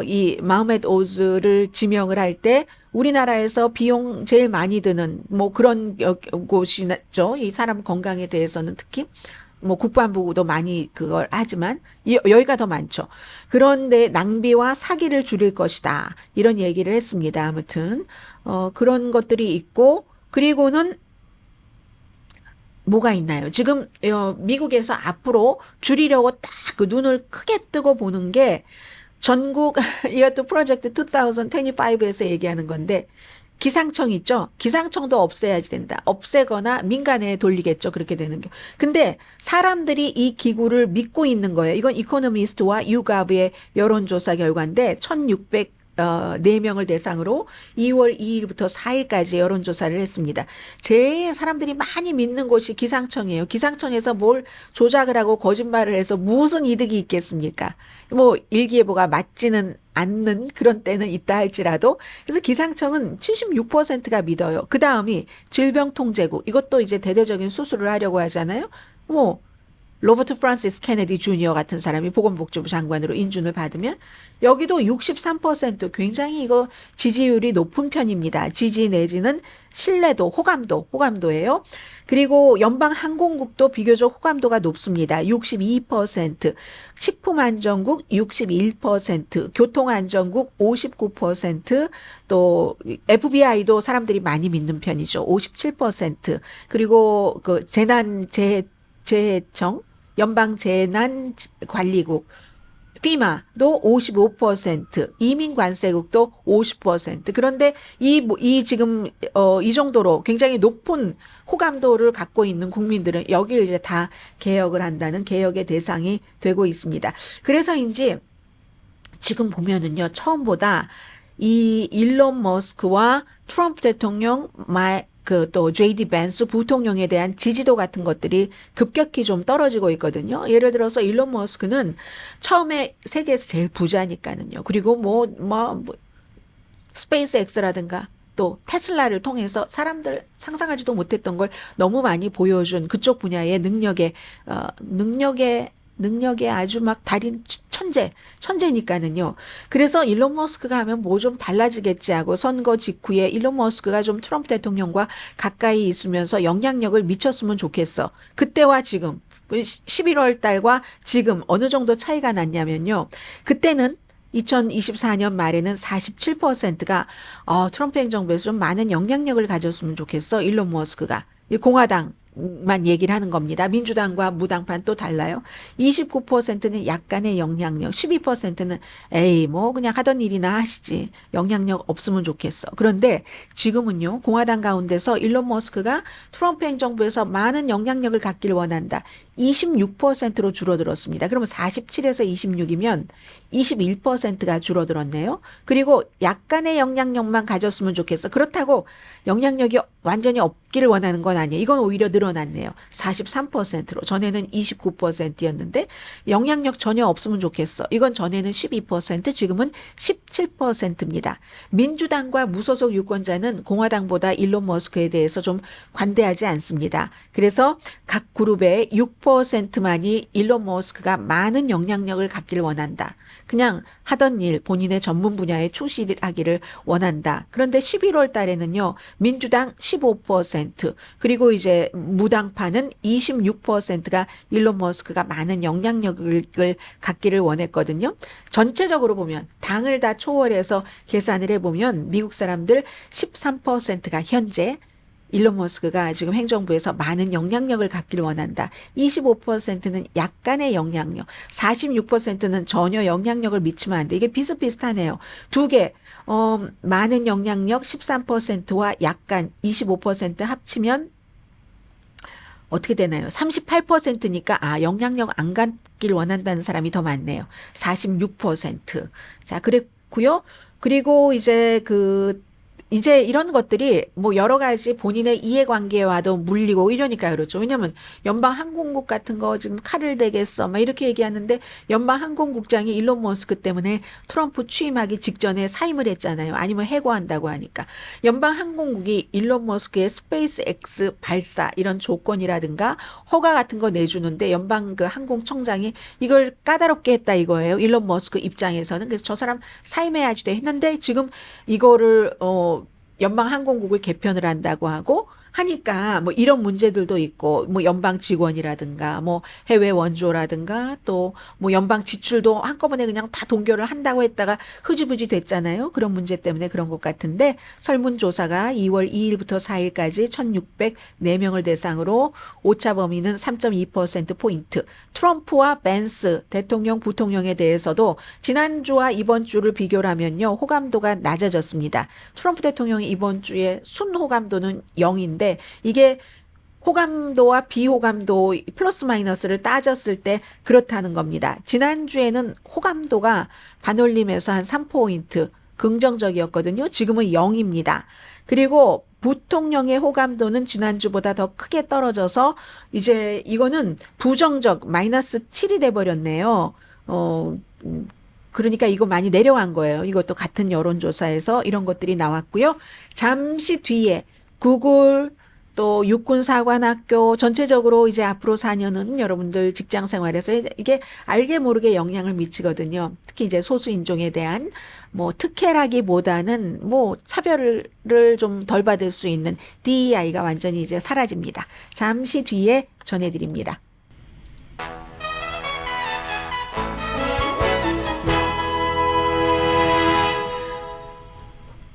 이 마흐멧 오즈를 지명을 할 때 우리나라에서 비용 제일 많이 드는 뭐 그런 곳이죠. 이 사람 건강에 대해서는 특히 뭐 국방부도 많이 그걸 하지만 여기가 더 많죠. 그런데 낭비와 사기를 줄일 것이다. 이런 얘기를 했습니다. 아무튼 그런 것들이 있고 그리고는 뭐가 있나요? 지금 미국에서 앞으로 줄이려고 딱 그 눈을 크게 뜨고 보는 게 전국 이것도 프로젝트 2025에서 얘기하는 건데 기상청 있죠? 기상청도 없애야지 된다. 없애거나 민간에 돌리겠죠. 그렇게 되는 게. 근데 사람들이 이 기구를 믿고 있는 거예요. 이건 이코노미스트와 유가브의 여론조사 결과인데 1604명을 대상으로 2월 2일부터 4일까지 여론조사를 했습니다. 제일 사람들이 많이 믿는 곳이 기상청이에요. 기상청에서 뭘 조작을 하고 거짓말을 해서 무슨 이득이 있겠습니까? 뭐 일기예보가 맞지는 않는 그런 때는 있다 할지라도 그래서 기상청은 76%가 믿어요. 그 다음이 질병통제국 이것도 이제 대대적인 수술을 하려고 하잖아요. 뭐 로버트 프란시스 케네디 주니어 같은 사람이 보건복지부 장관으로 인준을 받으면 여기도 63% 굉장히 이거 지지율이 높은 편입니다. 지지 내지는 신뢰도, 호감도예요. 그리고 연방항공국도 비교적 호감도가 높습니다. 62%, 식품안전국 61%, 교통안전국 59%, 또 FBI도 사람들이 많이 믿는 편이죠. 57%. 그리고 그 재해청, 연방재난관리국, FEMA도 55%, 이민관세국도 50%. 그런데 이 지금, 이 정도로 굉장히 높은 호감도를 갖고 있는 국민들은 여기를 이제 다 개혁을 한다는 개혁의 대상이 되고 있습니다. 그래서인지 지금 보면은요, 처음보다 이 일론 머스크와 트럼프 대통령, 또 JD 벤스 부통령에 대한 지지도 같은 것들이 급격히 좀 떨어지고 있거든요. 예를 들어서 일론 머스크는 처음에 세계에서 제일 부자니까는요. 그리고 스페이스 X라든가 또 테슬라를 통해서 사람들 상상하지도 못했던 걸 너무 많이 보여준 그쪽 분야의 능력에 아주 막 달인 천재니까는요. 그래서 일론 머스크가 하면 뭐 좀 달라지겠지 하고 선거 직후에 일론 머스크가 좀 트럼프 대통령과 가까이 있으면서 영향력을 미쳤으면 좋겠어. 그때와 지금 11월 달과 지금 어느 정도 차이가 났냐면요. 그때는 2024년 말에는 47%가 트럼프 행정부에서 좀 많은 영향력을 가졌으면 좋겠어. 일론 머스크가. 공화당만 얘기를 하는 겁니다. 민주당과 무당판 또 달라요. 29%는 약간의 영향력, 12%는 에이 뭐 그냥 하던 일이나 하시지. 영향력 없으면 좋겠어. 그런데 지금은요. 공화당 가운데서 일론 머스크가 트럼프 행정부에서 많은 영향력을 갖기를 원한다. 26%로 줄어들었습니다. 그러면 47에서 26이면 21%가 줄어들었네요. 그리고 약간의 영향력만 가졌으면 좋겠어. 그렇다고 영향력이 완전히 없기를 원하는 건 아니에요. 이건 오히려 늘어났네요. 43%로. 전에는 29%였는데 영향력 전혀 없으면 좋겠어. 이건 전에는 12%, 지금은 17%입니다. 민주당과 무소속 유권자는 공화당보다 일론 머스크에 대해서 좀 관대하지 않습니다. 그래서 각 그룹의 6%만이 일론 머스크가 많은 영향력을 갖기를 원한다. 그냥 하던 일, 본인의 전문 분야에 충실하기를 원한다. 그런데 11월 달에는요, 민주당 15%, 그리고 이제 무당파는 26%가 일론 머스크가 많은 영향력을 갖기를 원했거든요. 전체적으로 보면, 당을 다 초월해서 계산을 해보면, 미국 사람들 13%가 현재 일론 머스크가 지금 행정부에서 많은 영향력을 갖기를 원한다. 25%는 약간의 영향력, 46%는 전혀 영향력을 미치면 안 돼. 이게 비슷비슷하네요. 두 개, 많은 영향력 13%와 약간 25% 합치면 어떻게 되나요? 38%니까 영향력 안 갖길 원한다는 사람이 더 많네요. 46%. 자, 그랬고요. 그리고 이제 이제 이런 것들이 뭐 여러 가지 본인의 이해관계와도 물리고 이러니까 그렇죠. 왜냐하면 연방항공국 같은 거 지금 칼을 대겠어 막 이렇게 얘기하는데 연방항공국장이 일론 머스크 때문에 트럼프 취임하기 직전에 사임을 했잖아요. 아니면 해고한다고 하니까. 연방항공국이 일론 머스크의 스페이스 X 발사 이런 조건이라든가 허가 같은 거 내주는데 연방 그 항공청장이 이걸 까다롭게 했다 이거예요. 일론 머스크 입장에서는. 그래서 저 사람 사임해야지 돼 했는데 지금 이거를 연방항공국을 개편을 한다고 하고 하니까 뭐 이런 문제들도 있고 뭐 연방 직원이라든가 뭐 해외 원조라든가 또 뭐 연방 지출도 한꺼번에 그냥 다 동결을 한다고 했다가 흐지부지 됐잖아요. 그런 문제 때문에 그런 것 같은데 설문조사가 2월 2일부터 4일까지 1,604명을 대상으로 오차 범위는 3.2%포인트. 트럼프와 벤스 대통령, 부통령에 대해서도 지난주와 이번 주를 비교를 하면요. 호감도가 낮아졌습니다. 트럼프 대통령이 이번 주에 순호감도는 0인데 이게 호감도와 비호감도 플러스 마이너스를 따졌을 때 그렇다는 겁니다. 지난주에는 호감도가 반올림에서 한 3포인트 긍정적이었거든요. 지금은 0입니다. 그리고 부통령의 호감도는 지난주보다 더 크게 떨어져서 이제 이거는 부정적 마이너스 7이 돼버렸네요. 그러니까 이거 많이 내려간 거예요. 이것도 같은 여론조사에서 이런 것들이 나왔고요. 잠시 뒤에 구글 또 육군사관학교 전체적으로 이제 앞으로 4년은 여러분들 직장 생활에서 이게 알게 모르게 영향을 미치거든요. 특히 이제 소수인종에 대한 뭐 특혜라기보다는 뭐 차별을 좀 덜 받을 수 있는 DEI가 완전히 이제 사라집니다. 잠시 뒤에 전해드립니다.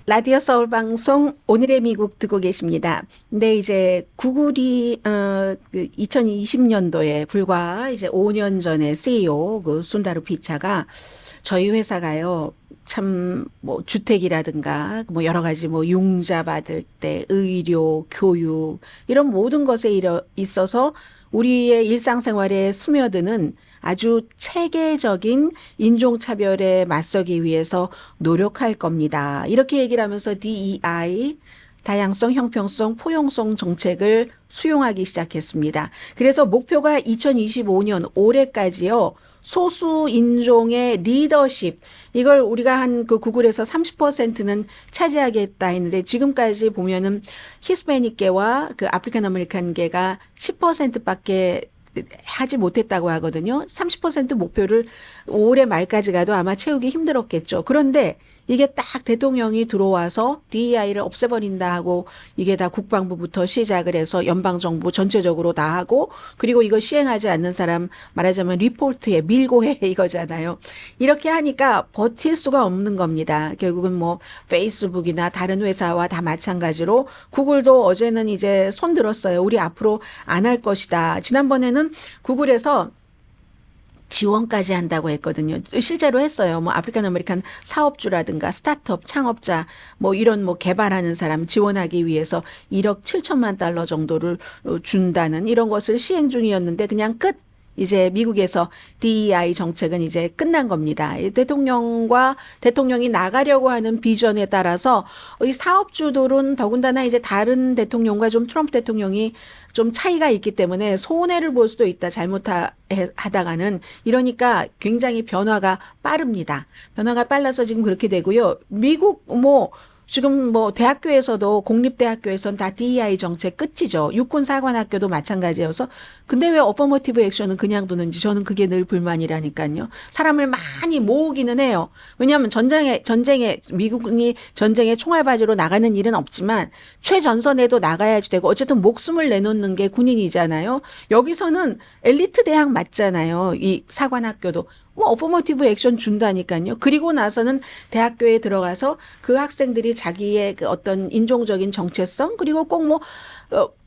라디오 서울 방송 오늘의 미국 듣고 계십니다. 근데 이제 구글이 2020년도에 불과 이제 5년 전에 CEO 그 순다르 피차가 저희 회사가요 참 뭐 주택이라든가 뭐 여러 가지 뭐 융자 받을 때 의료, 교육 이런 모든 것에 있어서 우리의 일상생활에 스며드는 아주 체계적인 인종차별에 맞서기 위해서 노력할 겁니다. 이렇게 얘기를 하면서 DEI, 다양성, 형평성, 포용성 정책을 수용하기 시작했습니다. 그래서 목표가 2025년 올해까지요. 소수 인종의 리더십 이걸 우리가 한 그 구글에서 30%는 차지하겠다 했는데 지금까지 보면은 히스패닉계와 그 아프리칸 아메리칸계가 10%밖에 하지 못했다고 하거든요. 30% 목표를 올해 말까지 가도 아마 채우기 힘들었겠죠. 그런데 이게 딱 대통령이 들어와서 DEI를 없애버린다 하고 이게 다 국방부부터 시작을 해서 연방정부 전체적으로 다 하고 그리고 이거 시행하지 않는 사람 말하자면 리포트에 밀고 해 이거잖아요. 이렇게 하니까 버틸 수가 없는 겁니다. 결국은 뭐 페이스북이나 다른 회사와 다 마찬가지로 구글도 어제는 이제 손 들었어요. 우리 앞으로 안 할 것이다. 지난번에는 구글에서 지원까지 한다고 했거든요. 실제로 했어요. 뭐 아프리칸 아메리칸 사업주라든가 스타트업 창업자 뭐 이런 뭐 개발하는 사람 지원하기 위해서 1억 7천만 달러 정도를 준다는 이런 것을 시행 중이었는데 그냥 끝. 이제 미국에서 DEI 정책은 이제 끝난 겁니다. 대통령이 나가려고 하는 비전에 따라서 이 사업주들은 더군다나 이제 다른 대통령과 좀 트럼프 대통령이 좀 차이가 있기 때문에 손해를 볼 수도 있다. 잘못하다가는. 이러니까 굉장히 변화가 빠릅니다. 변화가 빨라서 지금 그렇게 되고요. 미국 지금 뭐 대학교에서도 공립대학교에서는 다 DEI 정책 끝이죠. 육군사관학교도 마찬가지여서 근데 왜 어퍼머티브 액션은 그냥 두는지 저는 그게 늘 불만이라니까요. 사람을 많이 모으기는 해요. 왜냐하면 미국이 전쟁에 총알바지로 나가는 일은 없지만 최전선에도 나가야지 되고 어쨌든 목숨을 내놓는 게 군인이잖아요. 여기서는 엘리트 대학 맞잖아요. 이 사관학교도. 어퍼머티브 액션 준다니까요. 그리고 나서는 대학교에 들어가서 그 학생들이 자기의 그 어떤 인종적인 정체성 그리고 꼭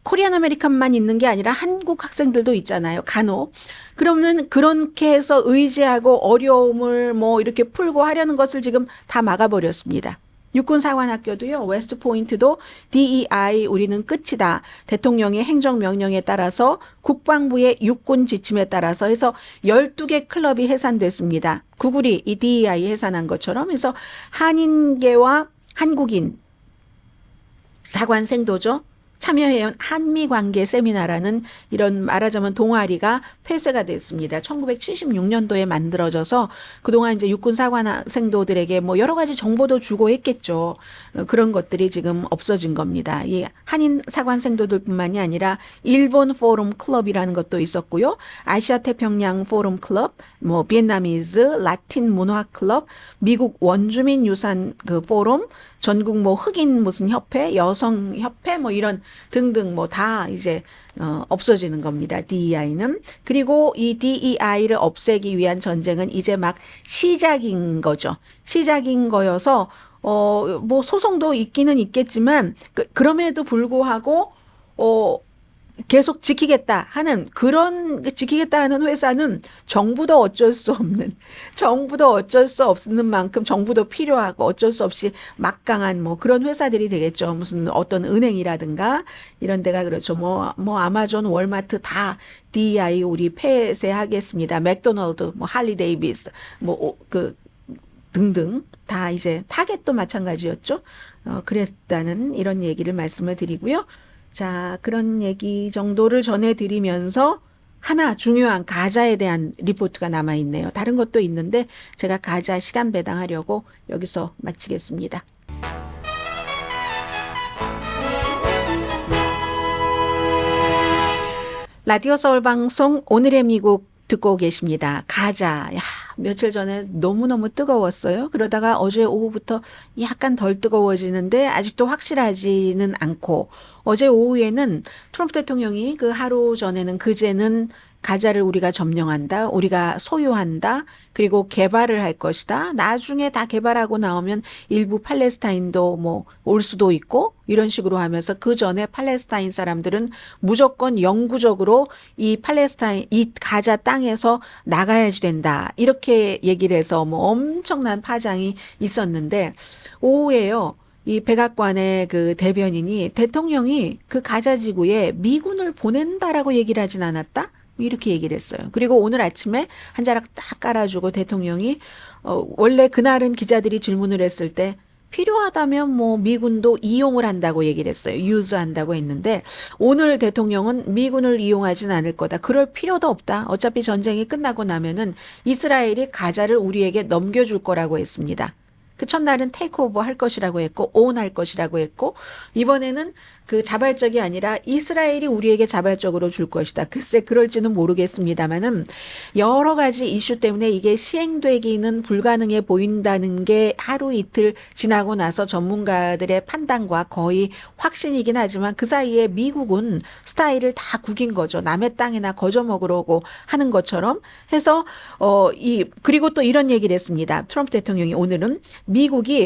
코리안 아메리칸만 있는 게 아니라 한국 학생들도 있잖아요. 간혹. 그러면 그렇게 해서 의지하고 어려움을 이렇게 풀고 하려는 것을 지금 다 막아버렸습니다. 육군사관학교도요. 웨스트포인트도 DEI 우리는 끝이다. 대통령의 행정명령에 따라서 국방부의 육군 지침에 따라서 해서 12개 클럽이 해산됐습니다. 구글이 이 DEI 해산한 것처럼 해서 한인계와 한국인 사관생도죠. 참여해온 한미관계 세미나라는 이런 말하자면 동아리가 폐쇄가 됐습니다. 1976년도에 만들어져서 그동안 이제 육군 사관생도들에게 뭐 여러 가지 정보도 주고 했겠죠. 그런 것들이 지금 없어진 겁니다. 이 한인 사관생도들뿐만이 아니라 일본 포럼 클럽이라는 것도 있었고요. 아시아 태평양 포럼 클럽, 뭐 비엔나미즈, 라틴 문화 클럽, 미국 원주민 유산 그 포럼, 전국 뭐 흑인 무슨 협회, 여성 협회 뭐 이런 등등 뭐 다 이제 없어지는 겁니다. DEI는. 그리고 이 DEI를 없애기 위한 전쟁은 이제 막 시작인 거죠. 시작인 거여서 뭐 소송도 있기는 있겠지만 그럼에도 불구하고 계속 지키겠다 하는 회사는 정부도 어쩔 수 없는 만큼 정부도 필요하고 어쩔 수 없이 막강한 뭐 그런 회사들이 되겠죠. 무슨 어떤 은행이라든가 이런 데가 그렇죠. 뭐 아마존, 월마트 다 DEI 우리 폐쇄하겠습니다. 맥도날드, 뭐 할리데이비스, 등등 다 이제 타겟도 마찬가지였죠. 그랬다는 이런 얘기를 말씀을 드리고요. 자, 그런 얘기 정도를 전해드리면서 하나 중요한 가자에 대한 리포트가 남아있네요. 다른 것도 있는데 제가 가자 시간 배당하려고 여기서 마치겠습니다. 라디오 서울 방송 오늘의 미국 듣고 계십니다. 가자. 야, 며칠 전에 너무너무 뜨거웠어요. 그러다가 어제 오후부터 약간 덜 뜨거워지는데 아직도 확실하지는 않고 어제 오후에는 트럼프 대통령이 그 하루 전에는 그제는 가자를 우리가 점령한다, 우리가 소유한다, 그리고 개발을 할 것이다. 나중에 다 개발하고 나오면 일부 팔레스타인도 뭐 올 수도 있고 이런 식으로 하면서 그 전에 팔레스타인 사람들은 무조건 영구적으로 이 가자 땅에서 나가야지 된다. 이렇게 얘기를 해서 뭐 엄청난 파장이 있었는데 오후에요. 이 백악관의 그 대변인이 대통령이 그 가자 지구에 미군을 보낸다라고 얘기를 하진 않았다? 이렇게 얘기를 했어요. 그리고 오늘 아침에 한 자락 딱 깔아주고 대통령이 원래 그날은 기자들이 질문을 했을 때 필요하다면 뭐 미군도 이용을 한다고 얘기를 했어요. 유즈한다고 했는데 오늘 대통령은 미군을 이용하진 않을 거다. 그럴 필요도 없다. 어차피 전쟁이 끝나고 나면은 이스라엘이 가자를 우리에게 넘겨줄 거라고 했습니다. 그 첫날은 테이크오버 할 것이라고 했고 온 할 것이라고 했고 이번에는 그 자발적이 아니라 이스라엘이 우리에게 자발적으로 줄 것이다. 글쎄 그럴지는 모르겠습니다만은 여러 가지 이슈 때문에 이게 시행되기는 불가능해 보인다는 게 하루 이틀 지나고 나서 전문가들의 판단과 거의 확신이긴 하지만 그 사이에 미국은 스타일을 다 구긴 거죠. 남의 땅이나 거저먹으려고 하는 것처럼 해서 그리고 또 이런 얘기를 했습니다. 트럼프 대통령이 오늘은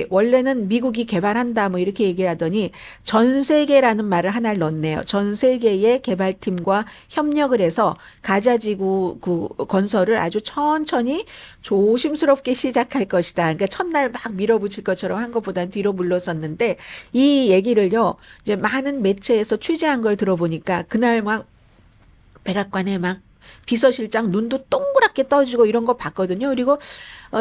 원래는 미국이 개발한다 뭐 이렇게 얘기하더니 전 세계라는 말을 하나를 넣었네요. 전 세계의 개발팀과 협력을 해서 가자지구 건설을 아주 천천히 조심스럽게 시작할 것이다. 그러니까 첫날 막 밀어붙일 것처럼 한 것보다는 뒤로 물러섰는데 이 얘기를요. 이제 많은 매체에서 취재한 걸 들어보니까 그날 막 백악관에 막 비서실장 눈도 동그랗게 떠지고 이런 거 봤거든요. 그리고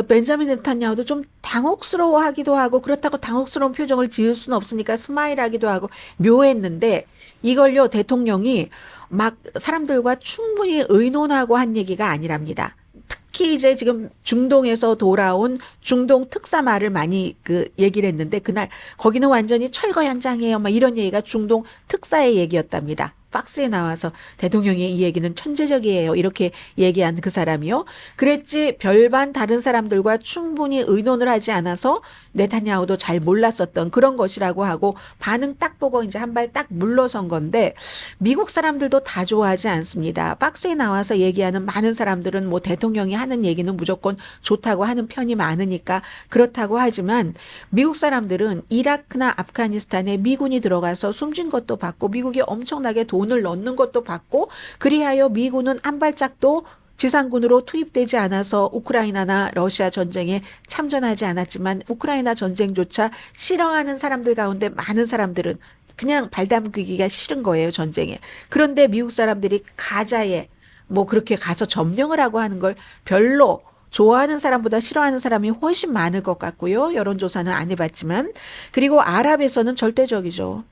벤자민 네탄야후도 좀 당혹스러워하기도 하고 그렇다고 당혹스러운 표정을 지을 수는 없으니까 스마일하기도 하고 묘했는데 이걸요 대통령이 막 사람들과 충분히 의논하고 한 얘기가 아니랍니다. 특히 이제 지금 중동에서 돌아온 중동 특사 말을 많이 얘기를 했는데 그날 거기는 완전히 철거 현장이에요. 막 이런 얘기가 중동 특사의 얘기였답니다. 박스에 나와서 대통령의 이 얘기는 천재적이에요. 이렇게 얘기한 그 사람이요. 그랬지 별반 다른 사람들과 충분히 의논을 하지 않아서 네타냐후도 잘 몰랐었던 그런 것이라고 하고 반응 딱 보고 이제 한 발 딱 물러선 건데 미국 사람들도 다 좋아하지 않습니다. 박스에 나와서 얘기하는 많은 사람들은 뭐 대통령이 하는 얘기는 무조건 좋다고 하는 편이 많으니까 그렇다고 하지만 미국 사람들은 이라크나 아프가니스탄에 미군이 들어가서 숨진 것도 봤고 미국이 엄청나게 돈을 넣는 것도 봤고 그리하여 미군은 한 발짝도 지상군으로 투입되지 않아서 우크라이나나 러시아 전쟁에 참전하지 않았지만 우크라이나 전쟁조차 싫어하는 사람들 가운데 많은 사람들은 그냥 발 담그기가 싫은 거예요, 전쟁에. 그런데 미국 사람들이 가자에 뭐 그렇게 가서 점령을 하고 하는 걸 별로 좋아하는 사람보다 싫어하는 사람이 훨씬 많을 것 같고요. 여론조사는 안 해봤지만. 그리고 아랍에서는 절대적이죠.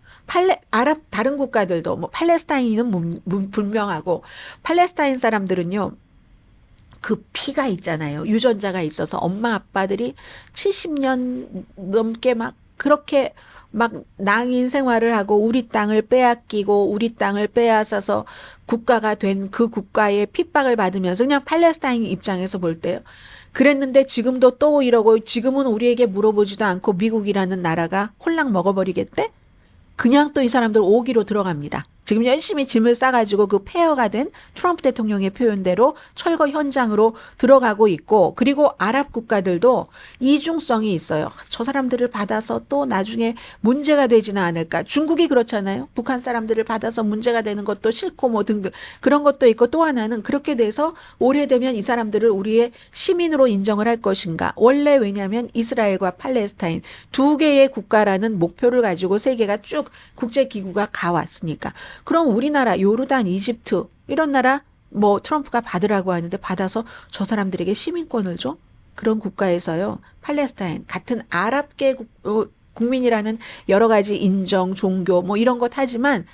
아랍 다른 국가들도 뭐 팔레스타인은 분명하고 팔레스타인 사람들은요. 그 피가 있잖아요. 유전자가 있어서 엄마 아빠들이 70년 넘게 막 그렇게 막 낭인 생활을 하고 우리 땅을 빼앗기고 우리 땅을 빼앗아서 국가가 된 그 국가의 핍박을 받으면서 그냥 팔레스타인 입장에서 볼 때요. 그랬는데 지금도 또 이러고 지금은 우리에게 물어보지도 않고 미국이라는 나라가 홀랑 먹어버리겠대? 그냥 또 이 사람들 오기로 들어갑니다. 지금 열심히 짐을 싸가지고 그 폐허가 된 트럼프 대통령의 표현대로 철거 현장으로 들어가고 있고, 그리고 아랍 국가들도 이중성이 있어요. 저 사람들을 받아서 또 나중에 문제가 되지는 않을까. 중국이 그렇잖아요. 북한 사람들을 받아서 문제가 되는 것도 싫고 뭐 등등 그런 것도 있고, 또 하나는 그렇게 돼서 오래되면 이 사람들을 우리의 시민으로 인정을 할 것인가. 원래 왜냐하면 이스라엘과 팔레스타인 두 개의 국가라는 목표를 가지고 세계가 쭉 국제기구가 가왔으니까. 그럼 우리나라, 요르단, 이집트 이런 나라 뭐 트럼프가 받으라고 하는데 받아서 저 사람들에게 시민권을 줘? 그런 국가에서요. 팔레스타인 같은 아랍계 국민이라는 여러 가지 인정, 종교 뭐 이런 것 하지만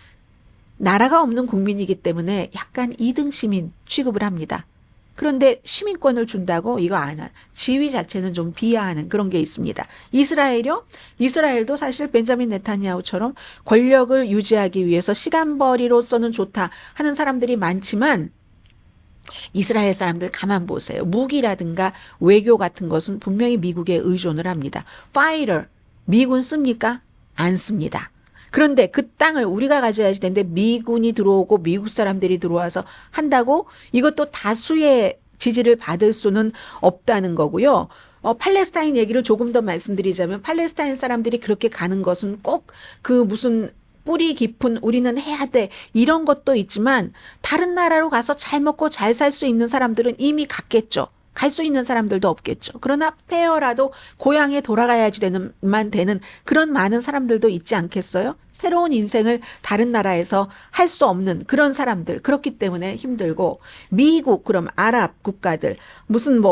나라가 없는 국민이기 때문에 약간 2등 시민 취급을 합니다. 그런데 시민권을 준다고 이거 안 한. 지위 자체는 좀 비하하는 그런 게 있습니다. 이스라엘요? 이스라엘도 사실 벤자민 네타냐후처럼 권력을 유지하기 위해서 시간벌이로서는 좋다 하는 사람들이 많지만 이스라엘 사람들 가만 보세요. 무기라든가 외교 같은 것은 분명히 미국에 의존을 합니다. 파이터, 미군 씁니까? 안 씁니다. 그런데 그 땅을 우리가 가져야지 되는데 미군이 들어오고 미국 사람들이 들어와서 한다고 이것도 다수의 지지를 받을 수는 없다는 거고요. 팔레스타인 얘기를 조금 더 말씀드리자면 팔레스타인 사람들이 그렇게 가는 것은 꼭 그 무슨 뿌리 깊은 우리는 해야 돼 이런 것도 있지만 다른 나라로 가서 잘 먹고 잘 살 수 있는 사람들은 이미 갔겠죠. 갈 수 있는 사람들도 없겠죠. 그러나 페어라도 고향에 돌아가야지 되는 그런 많은 사람들도 있지 않겠어요? 새로운 인생을 다른 나라에서 할 수 없는 그런 사람들. 그렇기 때문에 힘들고, 미국, 그럼 아랍 국가들, 무슨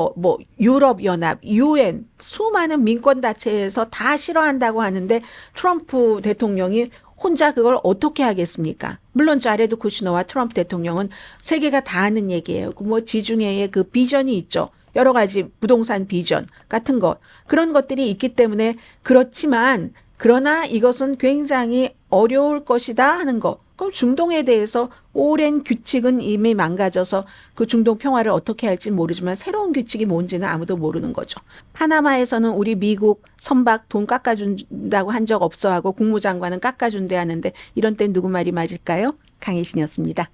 유럽 연합, UN, 수많은 민권 단체에서 다 싫어한다고 하는데 트럼프 대통령이 혼자 그걸 어떻게 하겠습니까? 물론 자레드 쿠시너와 트럼프 대통령은 세계가 다 아는 얘기예요. 뭐 지중해의 그 비전이 있죠. 여러 가지 부동산 비전 같은 것. 그런 것들이 있기 때문에 그렇지만 그러나 이것은 굉장히 어려울 것이다 하는 것. 그럼 중동에 대해서 오랜 규칙은 이미 망가져서 그 중동 평화를 어떻게 할지 모르지만 새로운 규칙이 뭔지는 아무도 모르는 거죠. 파나마에서는 우리 미국 선박 돈 깎아준다고 한 적 없어 하고 국무장관은 깎아준대 하는데 이런 땐 누구 말이 맞을까요? 강혜신이었습니다.